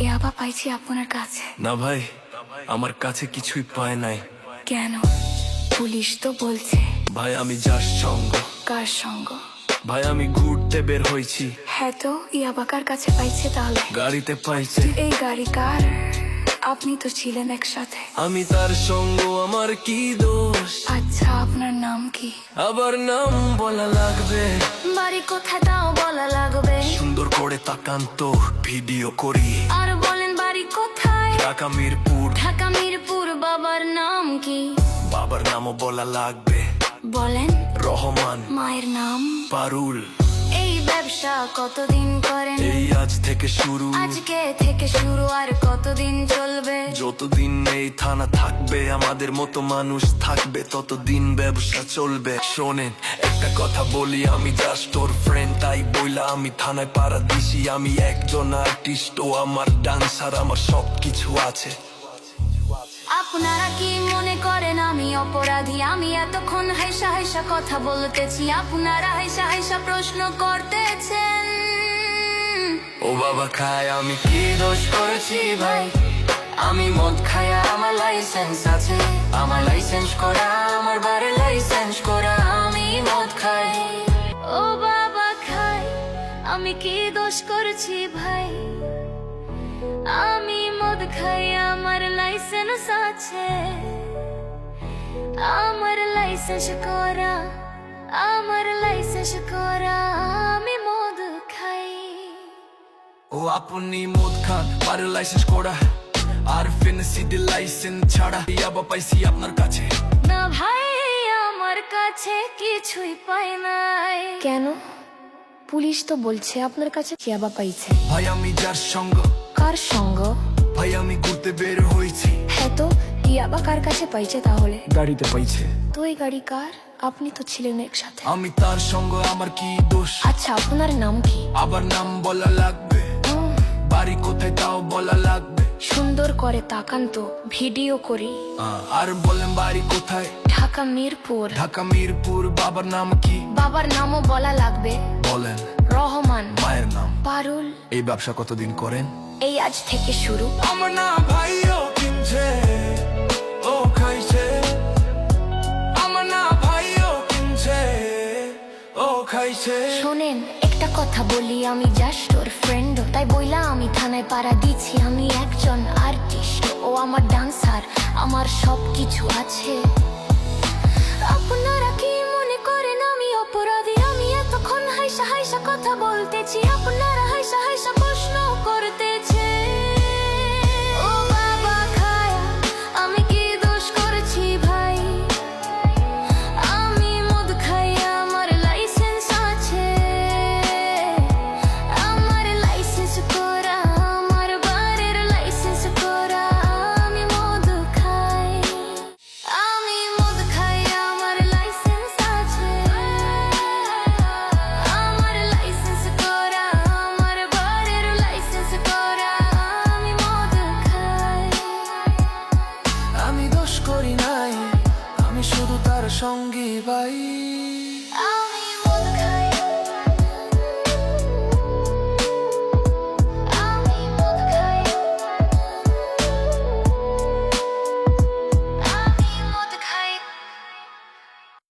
ইয়াবা পাইছি আপনার কাছে। না ভাই, আমার কাছে কিছুই পায় নাই। কেন? পুলিশ তো বলছে। ভাই আমি যার সঙ্গ। কার সঙ্গ? ভাই আমি ঘুরতে বের হয়েছি। হ্যাঁ তো ইয়াবা কার কাছে পাইছে তাহলে? গাড়িতে পাইছে। এই গাড়ি কার? আপনি তো ছিলেন একসাথে। আমি তার সঙ্গ, আমার কি দোষ? আচ্ছা আপনার নাম কি? আবার নাম বলা লাগবে? বাড়ি কোথায় তাও বলা লাগবে? সুন্দর করে তাকান তো, ভিডিও করি। আর বলেন বাড়ি কোথায়? ঢাকা মিরপুর। ঢাকা মিরপুর। বাবার নাম কি? বাবার নামও বলা লাগবে। বলেন। রহমান। মায়ের নাম? পারুল। এই ব্যবসা কতদিন করেন? এই আজ থেকে শুরু। আজকে থেকে শুরু, আর কতদিন চলবে? যতদিন এই থানা থাকবে, আমাদের মতো মানুষ থাকবে, ততদিন ব্যবসা চলবে। শোনেন একটা কথা বলি, আমি জাস্ট ওর ফ্রেন্ড, তাই বইলা আমি থানায় পাড়া দিছি। আমি একজন আর্টিস্ট, ও আমার ডান্সার, আমার সবকিছু আছে। আপনারা কি মনে করেন আমি অপরাধী? আমি এতক্ষণ হাইসা হাইসা কথা বলতেছি, আপনারা হাইসা হাইসা প্রশ্ন করতেছেন। ও বাবা খায়, আমি কি দোষ করেছি ভাই? আমি মদ খাই, আমার লাইসেন্স আছে, আমার লাইসেন্স করা, আমার বাড়ির লাইসেন্স করা। আমি মদ খাই। ও বাবা খাই, আমি কি দোষ করেছি ভাই? আমি মদ খাই, আমার লাইসেন্স আছে, আমার লাইসেন্স করা, আমার লাইসেন্স করা। আমি মদ খাই। ও আপনি মদ খান, আর লাইসেন্স করা, আর ফেন্সিডি লাইসেন্স ছাড়া ইয়াবা পাইছি আপনার কাছে। না ভাই, আমার কাছে কিছুই পাই নাই। কেন? পুলিশ তো বলছে আপনার কাছে ইয়াবা পাইছে। ভাই আমি যার সঙ্গ। কার সঙ্গ? ভাই আমি ঘুরতে বের হয়েছি। হ্যাঁ তো ইয়াবা কার কাছে পাইছে তাহলে? গাড়িতে পাইছে। তো এই গাড়ি কার? আপনি তো ছিলেন একসাথে। আমি তার সঙ্গ, আমার কি দোষ? আচ্ছা আপনার নাম কি? আবার নাম বলা লাগবে? বাড়ি কোথায় তাও বলা লাগবে? সুন্দর করে তাকান তো, ভিডিও করি। আর বলেন বাড়ি কোথায়? ঢাকা মিরপুর। ঢাকা মিরপুর। বাবার নাম কি? বাবার নামও বলা লাগবে। বলেন। রহমান। মায়ের নাম? পারুল। এই ব্যবসা কতদিন করেন? এই আজ থেকে শুরু। আমার না ভাইও কিনছে, ও খাইছে। আমার না ভাইও কিনছে, ও খাইছে। শোনেন একটা কথা বলি, আমি জাস্ট ওর ফ্রেন্ড, তাই বইলা আমি থানায় পাড়া দিচ্ছি। আমি একজন আর্টিস্ট, ও আমার ডান্সার, আমার সবকিছু আছে। আপনারা কি